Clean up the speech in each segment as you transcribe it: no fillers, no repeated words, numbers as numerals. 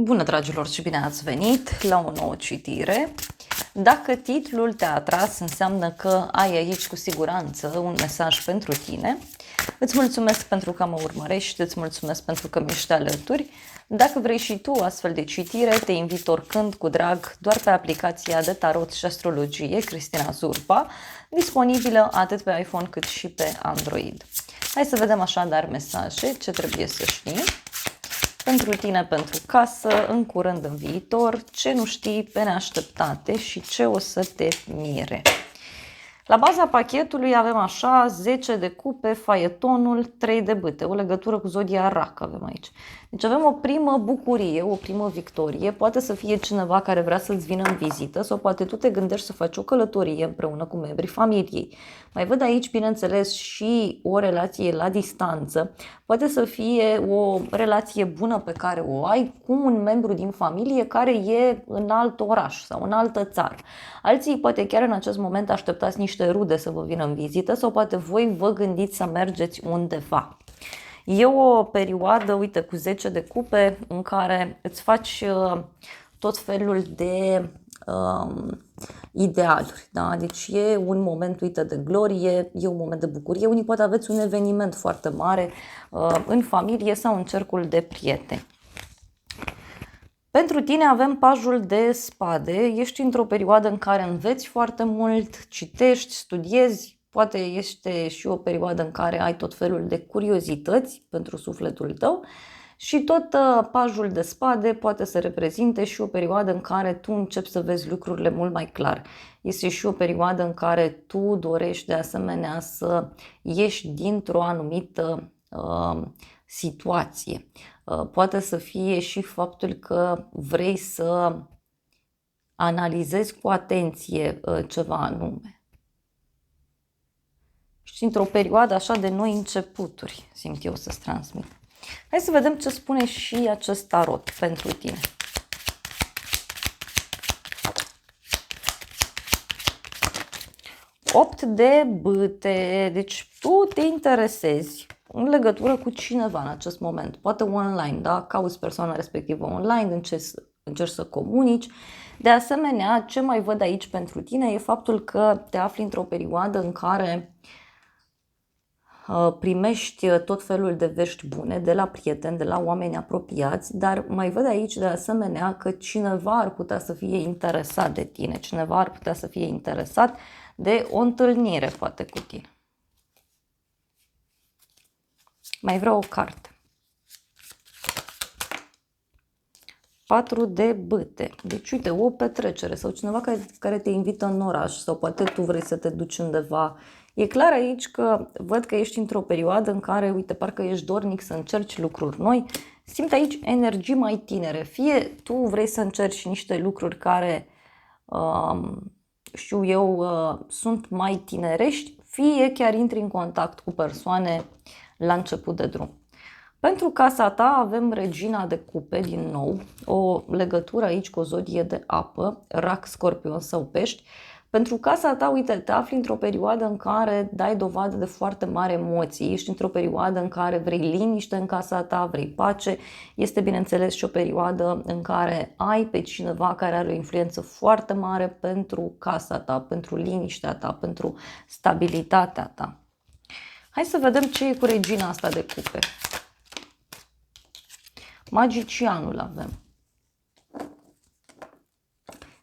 Bună, dragilor, și bine ați venit la o nouă citire. Dacă titlul te-a atras, înseamnă că ai aici cu siguranță un mesaj pentru tine. Îți mulțumesc pentru că mă urmărești, îți mulțumesc pentru că mi-ești alături. Dacă vrei și tu astfel de citire, te invit oricând cu drag doar pe aplicația de tarot și astrologie Cristina Zurba, disponibilă atât pe iPhone cât și pe Android. Hai să vedem așadar mesaje, ce trebuie să știi pentru tine, pentru casă, în curând, în viitor, ce nu știi pe neașteptate și ce o să te mire. La baza pachetului avem așa 10 de cupe, faetonul, 3 de bâte, o legătură cu zodia Rac avem aici. Deci avem o primă bucurie, o primă victorie, poate să fie cineva care vrea să-ți vină în vizită sau poate tu te gândești să faci o călătorie împreună cu membrii familiei. Mai văd aici, bineînțeles, și o relație la distanță, poate să fie o relație bună pe care o ai cu un membru din familie care e în alt oraș sau în altă țară. Alții poate chiar în acest moment așteptați niște rude să vă vină în vizită sau poate voi vă gândiți să mergeți undeva. E o perioadă, uite, cu 10 de cupe în care îți faci tot felul de idealuri, da? Deci e un moment, uite, de glorie, e un moment de bucurie. Unii poate aveți un eveniment foarte mare în familie sau în cercul de prieteni. Pentru tine avem pajul de spade, ești într-o perioadă în care înveți foarte mult, citești, studiezi, poate este și o perioadă în care ai tot felul de curiozități pentru sufletul tău și tot pajul de spade poate să reprezinte și o perioadă în care tu începi să vezi lucrurile mult mai clar. Este și o perioadă în care tu dorești de asemenea să ieși dintr-o anumită situație. Poate să fie și faptul că vrei să analizezi cu atenție ceva anume. Și într-o perioadă așa de noi începuturi, simt eu să-ți transmit. Hai să vedem ce spune și acest tarot pentru tine. Opt de bâte, deci tu te interesezi în legătură cu cineva în acest moment, poate online, da? Cauți persoana respectivă online, încerci să comunici. De asemenea, ce mai văd aici pentru tine e faptul că te afli într-o perioadă în care primești tot felul de vești bune de la prieteni, de la oameni apropiați, dar mai văd aici de asemenea că cineva ar putea să fie interesat de tine, cineva ar putea să fie interesat de o întâlnire poate cu tine. Mai vreau o carte. 4 de bâte. Deci, uite, o petrecere sau cineva care te invită în oraș sau poate tu vrei să te duci undeva. E clar aici că văd că ești într-o perioadă în care, uite, parcă ești dornic să încerci lucruri noi. Simt aici energii mai tinere. Fie tu vrei să încerci niște lucruri care, știu eu, sunt mai tinerești, fie chiar intri în contact cu persoane la început de drum. Pentru casa ta avem regina de cupe din nou, o legătură aici cu o zodie de apă, Rac, Scorpion sau Pești. Pentru casa ta, uite, te afli într-o perioadă în care dai dovadă de foarte mari emoții, ești într-o perioadă în care vrei liniște în casa ta, vrei pace. Este, bineînțeles, și o perioadă în care ai pe cineva care are o influență foarte mare pentru casa ta, pentru liniștea ta, pentru stabilitatea ta. Hai să vedem ce e cu regina asta de cupe. Magicianul avem.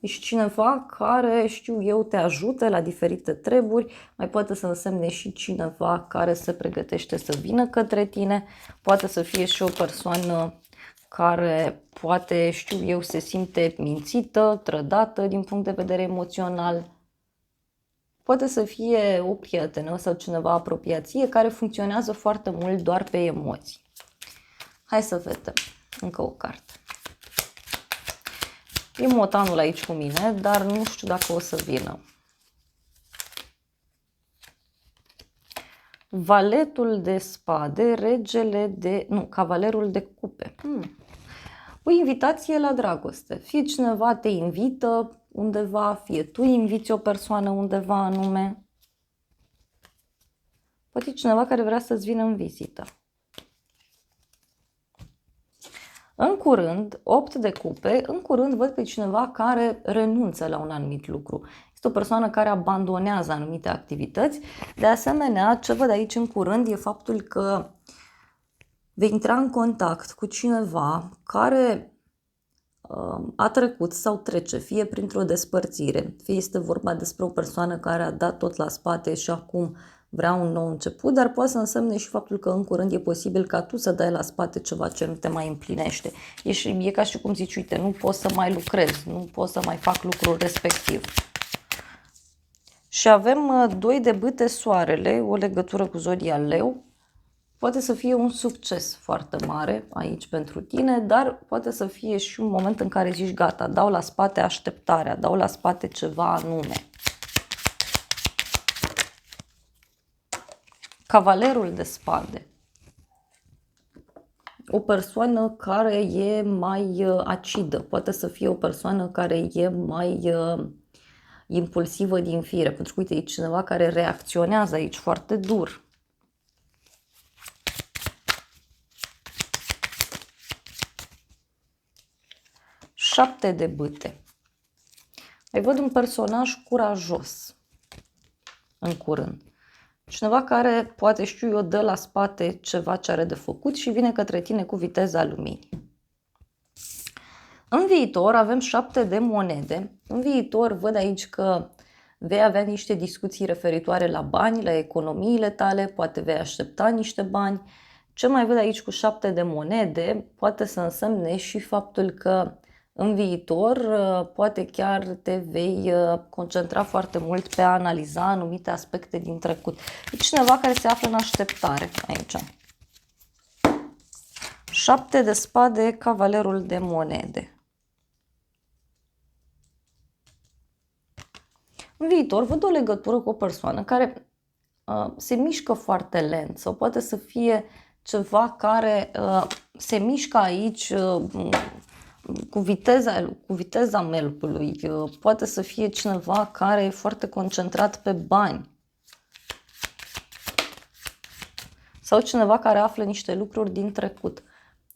Deci cineva care, știu eu, te ajută la diferite treburi, mai poate să însemne și cineva care se pregătește să vină către tine, poate să fie și o persoană care poate, știu eu, se simte mințită, trădată din punct de vedere emoțional. Poate să fie o prietenă sau cineva apropiație care funcționează foarte mult doar pe emoții. Hai să vedem încă o carte. E motanul aici cu mine, dar nu știu dacă o să vină. Valetul de spade, regele de... Nu, cavalerul de cupe. O invitație la dragoste. Fie cineva te invită undeva, fie tu inviți o persoană undeva anume. Poate cineva care vrea să-ți vină în vizită. În curând, 8 de cupe, în curând văd pe cineva care renunță la un anumit lucru. Este o persoană care abandonează anumite activități. De asemenea, ce văd aici în curând e faptul că vei intra în contact cu cineva care a trecut sau trece, fie printr-o despărțire, fie este vorba despre o persoană care a dat tot la spate și acum vrea un nou început, dar poate să însemne și faptul că în curând e posibil ca tu să dai la spate ceva ce nu te mai împlinește. E ca și cum zici, uite, nu pot să mai lucrez, nu pot să mai fac lucrul respectiv. Și avem 2 de bâte, soarele, o legătură cu zodia Leu. Poate să fie un succes foarte mare aici pentru tine, dar poate să fie și un moment în care zici gata, dau la spate așteptarea, dau la spate ceva anume. Cavalerul de spade. O persoană care e mai acidă, poate să fie o persoană care e mai impulsivă din fire, pentru că uite, e cineva care reacționează aici foarte dur. Șapte de bâte. Mai văd un personaj curajos în curând. Cineva care, poate știu eu, dă la spate ceva ce are de făcut și vine către tine cu viteza luminii. În viitor avem 7 de monede. În viitor văd aici că vei avea niște discuții referitoare la bani, la economiile tale, poate vei aștepta niște bani. Ce mai văd aici cu 7 de monede poate să însemne și faptul că în viitor poate chiar te vei concentra foarte mult pe a analiza anumite aspecte din trecut. E cineva care se află în așteptare aici. 7 de spade, cavalerul de monede. În viitor văd o legătură cu o persoană care se mișcă foarte lent sau poate să fie ceva care se mișcă aici cu viteza melcului. Poate să fie cineva care e foarte concentrat pe bani. Sau cineva care află niște lucruri din trecut.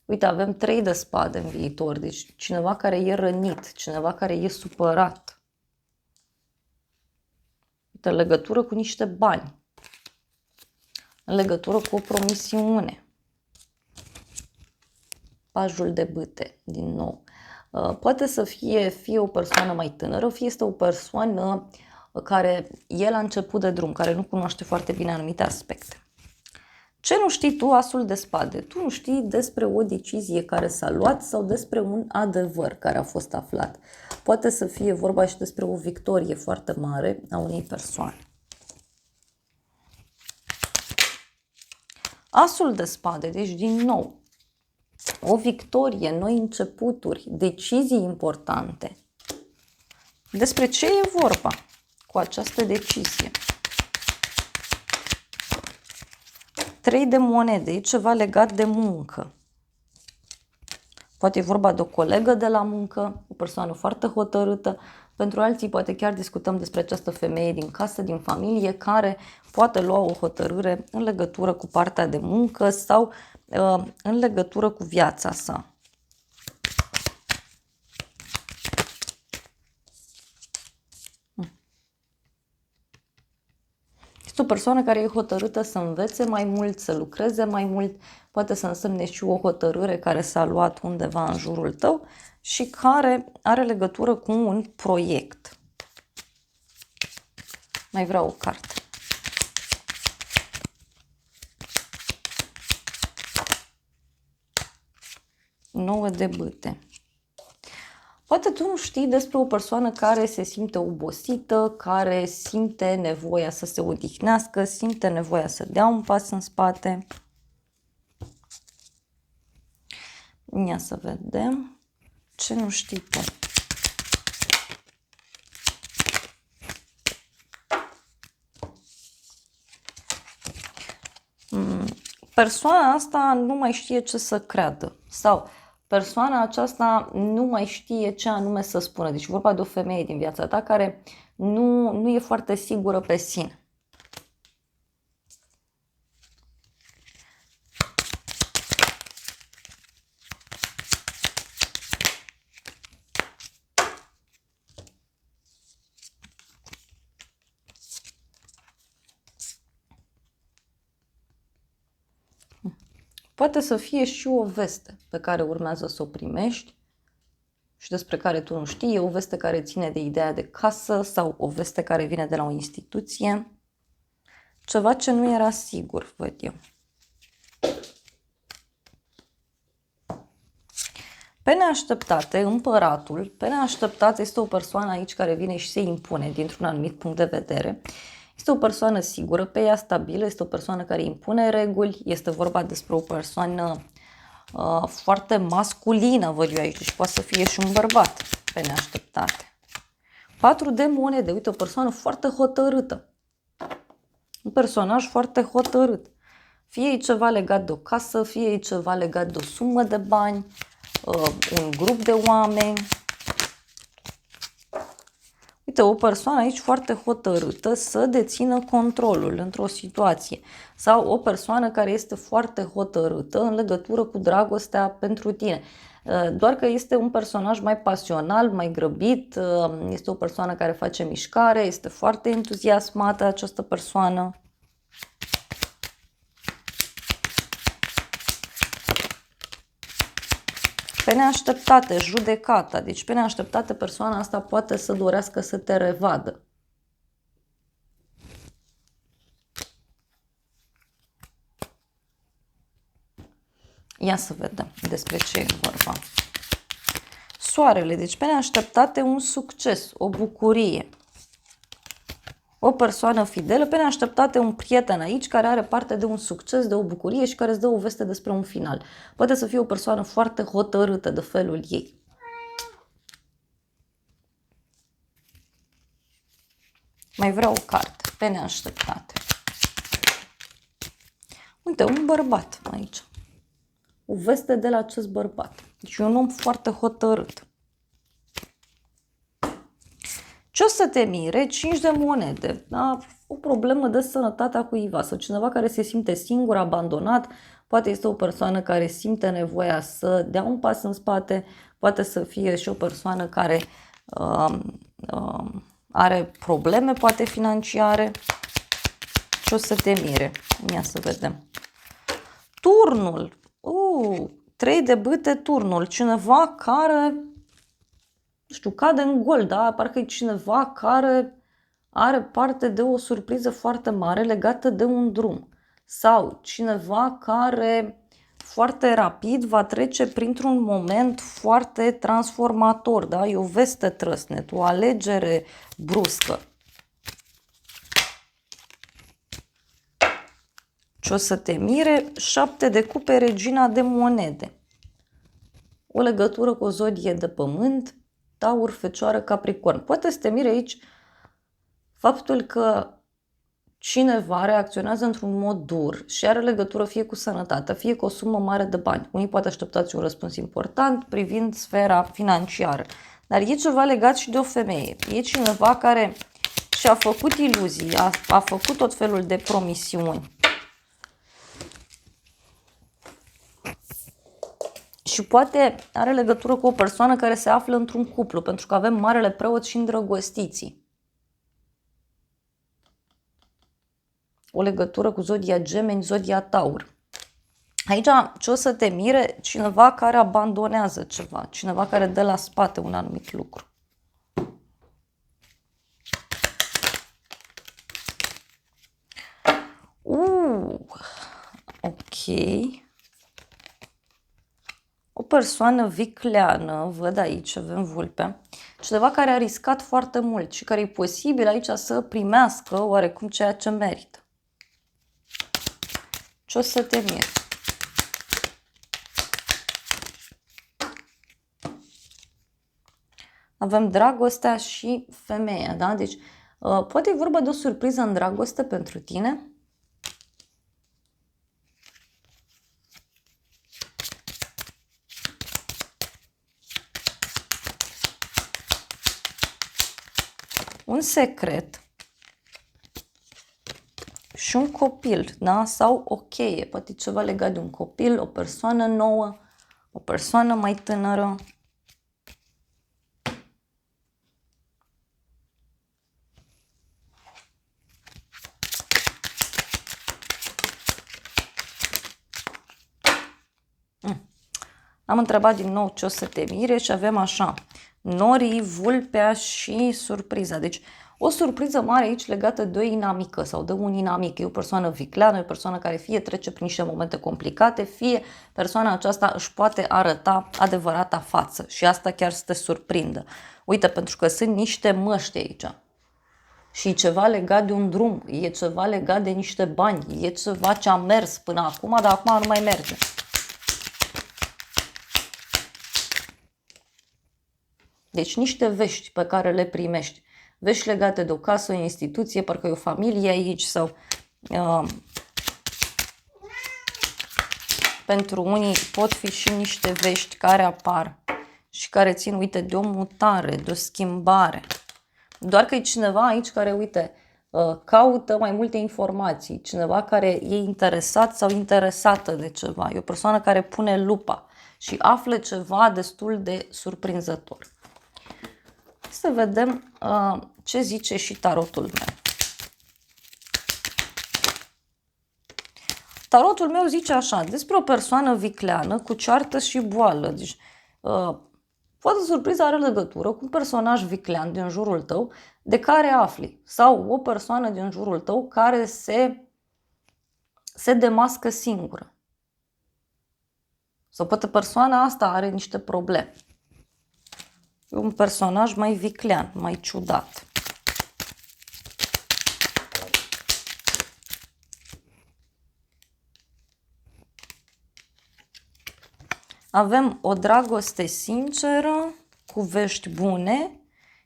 Uite, avem 3 de spade în viitor, deci cineva care e rănit, cineva care e supărat. Uite, în legătură cu niște bani, în legătură cu o promisiune. Pajul de bâte, din nou. Poate să fie o persoană mai tânără, fie este o persoană care e la început de drum, care nu cunoaște foarte bine anumite aspecte. Ce nu știi tu, asul de spade? Tu nu știi despre o decizie care s-a luat sau despre un adevăr care a fost aflat. Poate să fie vorba și despre o victorie foarte mare a unei persoane. Asul de spade, deci din nou, o victorie, noi începuturi, decizii importante. Despre ce e vorba cu această decizie? 3 de monede, e ceva legat de muncă. Poate e vorba de o colegă de la muncă, o persoană foarte hotărâtă. Pentru alții poate chiar discutăm despre această femeie din casă, din familie, care poate lua o hotărâre în legătură cu partea de muncă sau în legătură cu viața sa. Este o persoană care e hotărâtă să învețe mai mult, să lucreze mai mult, poate să însemne și o hotărâre care s-a luat undeva în jurul tău și care are legătură cu un proiect. Mai vreau o carte. Nouă de bâte. Poate tu nu știi despre o persoană care se simte obosită, care simte nevoia să se odihnească, simte nevoia să dea un pas în spate. Ia să vedem ce nu știi tu. Persoana asta nu mai știe ce să creadă sau persoana aceasta nu mai știe ce anume să spună. Deci vorba de o femeie din viața ta care nu e foarte sigură pe sine. poate să fie și o veste pe care urmează să o primești și despre care tu nu știi. E o veste care ține de ideea de casă sau o veste care vine de la o instituție. Ceva ce nu era sigur, văd eu. Pe neașteptate, împăratul, pe neașteptate este o persoană aici care vine și se impune dintr-un anumit punct de vedere. Este o persoană sigură, pe ea stabilă, este o persoană care impune reguli, este vorba despre o persoană foarte masculină, văd eu aici, și poate să fie și un bărbat pe neașteptate. 4 de monede, uite, o persoană foarte hotărâtă. Un personaj foarte hotărât. Fie e ceva legat de o casă, fie e ceva legat de o sumă de bani, un grup de oameni. Uite, o persoană aici foarte hotărâtă să dețină controlul într-o situație. Sau o persoană care este foarte hotărâtă în legătură cu dragostea pentru tine. Doar că este un personaj mai pasional, mai grăbit, este o persoană care face mișcare, este foarte entuziasmată această persoană. Pe neașteptate, judecata. Deci pe neașteptate persoana asta poate să dorească să te revadă. Ia să vedem despre ce e vorba. Soarele, deci pe neașteptate un succes, o bucurie. O persoană fidelă, pe neașteptate un prieten aici care are parte de un succes, de o bucurie și care îți dă o veste despre un final. Poate să fie o persoană foarte hotărâtă de felul ei. Mai vreau o carte, pe neașteptate. Uite, un bărbat aici. O veste de la acest bărbat. Deci un om foarte hotărât. Ce o să te mire? 5 de monede. Da? O problemă de sănătate a cuiva sau cineva care se simte singur, abandonat. Poate este o persoană care simte nevoia să dea un pas în spate. Poate să fie și o persoană care are probleme, poate financiare. Ce o să te mire? Ia să vedem. Turnul. 3 de bâte, turnul. Cineva care, nu știu, cade în gol, da? Parcă e cineva care are parte de o surpriză foarte mare legată de un drum. Sau cineva care foarte rapid va trece printr-un moment foarte transformator, da? E o veste trăsnet, o alegere bruscă. Ce o să te mire? 7 de cupe, regina de monede. O legătură cu o zodie de pământ, Taur, Fecioară, Capricorn. Poate să te mire aici faptul că cineva reacționează într-un mod dur și are legătură fie cu sănătatea, fie cu o sumă mare de bani. Unii poate așteptați un răspuns important privind sfera financiară. Dar e ceva legat și de o femeie. E cineva care și-a făcut iluzii, a făcut tot felul de promisiuni. Și poate are legătură cu o persoană care se află într-un cuplu, pentru că avem Marele Preot și îndrăgostiții. O legătură cu zodia Gemeni, zodia Taur. Aici ce o să te mire? Cineva care abandonează ceva, cineva care dă la spate un anumit lucru. Ok. O persoană vicleană, văd aici, avem vulpea, cineva care a riscat foarte mult și care e posibil aici să primească oarecum ceea ce merită. Ce o să te miri? Avem dragostea și femeia, da? Deci, poate e vorba de o surpriză în dragoste pentru tine. Un secret și un copil, da? Sau o cheie, poate ceva legat de un copil, o persoană nouă, o persoană mai tânără. Am întrebat din nou ce o să te mire și avem așa, norii, vulpea și surpriza. Deci o surpriză mare aici legată de o inamică sau de un inamic. E o persoană vicleană, e o persoană care fie trece prin niște momente complicate, fie persoana aceasta își poate arăta adevărata față și asta chiar să te surprindă. Uite, pentru că sunt niște măști aici. Și e ceva legat de un drum, e ceva legat de niște bani, e ceva ce a mers până acum, dar acum nu mai merge. Deci niște vești pe care le primești. Vești legate de o casă, o instituție, parcă e o familie aici sau... pentru unii pot fi și niște vești care apar și care țin, uite, de o mutare, de o schimbare. Doar că e cineva aici care, uite, caută mai multe informații, cineva care e interesat sau interesată de ceva, e o persoană care pune lupa și află ceva destul de surprinzător. Să vedem ce zice și tarotul meu. Tarotul meu zice așa, despre o persoană vicleană cu ceartă și boală. Deci, poate surpriza are legătură cu un personaj viclean din jurul tău de care afli. Sau o persoană din jurul tău care se demască singură. Sau poate persoana asta are niște probleme. E un personaj mai viclean, mai ciudat. Avem o dragoste sinceră, cu vești bune,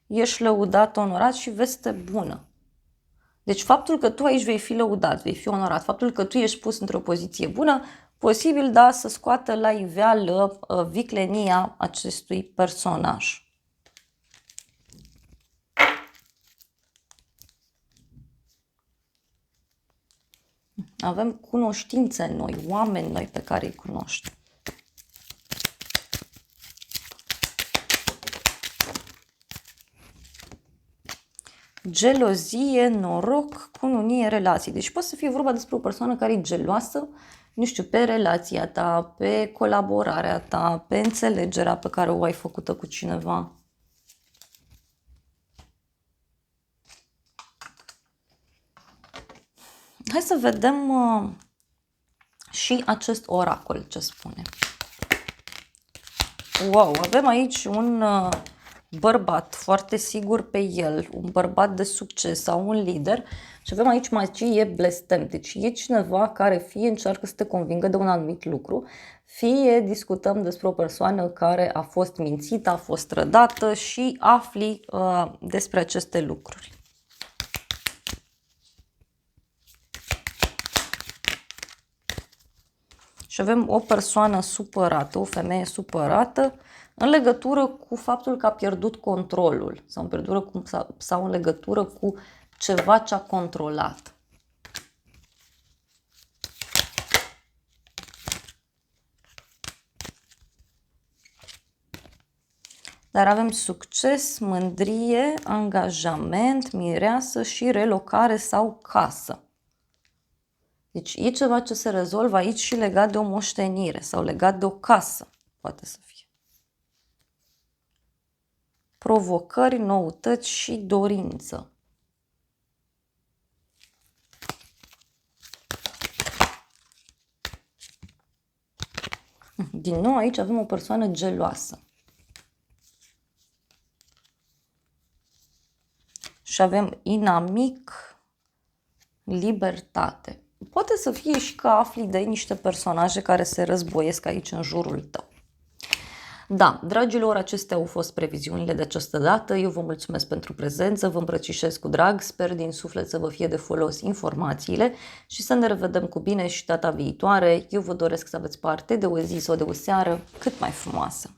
ești lăudat, onorat și veste bună. Deci faptul că tu aici vei fi lăudat, vei fi onorat, faptul că tu ești pus într-o poziție bună, posibil, da, să scoată la iveală viclenia acestui personaj. Avem cunoștințe noi, oameni noi pe care îi cunoști. Gelozie, noroc, cununie, relații. Deci poate să fie vorba despre o persoană care e geloasă, nu știu, pe relația ta, pe colaborarea ta, pe înțelegerea pe care o ai făcută cu cineva. Hai să vedem și acest oracol ce spune. Wow, avem aici un bărbat foarte sigur pe el, un bărbat de succes sau un lider și avem aici magie blestem. Deci e cineva care fie încearcă să te convingă de un anumit lucru, fie discutăm despre o persoană care a fost mințită, a fost trădată și afli despre aceste lucruri. Și avem o persoană supărată, o femeie supărată, în legătură cu faptul că a pierdut controlul sau în legătură cu ceva ce a controlat. Dar avem succes, mândrie, angajament, mireasă și relocare sau casă. Deci e ceva ce se rezolvă aici și legat de o moștenire sau legat de o casă, poate să fie. Provocări, noutăți și dorință. Din nou aici avem o persoană geloasă. Și avem inamic, libertate. Poate să fie și că afli de niște personaje care se războiesc aici în jurul tău. Da, dragilor, acestea au fost previziunile de această dată. Eu vă mulțumesc pentru prezență, vă îmbrățișez cu drag, sper din suflet să vă fie de folos informațiile și să ne revedem cu bine și data viitoare. Eu vă doresc să aveți parte de o zi sau de o seară cât mai frumoasă.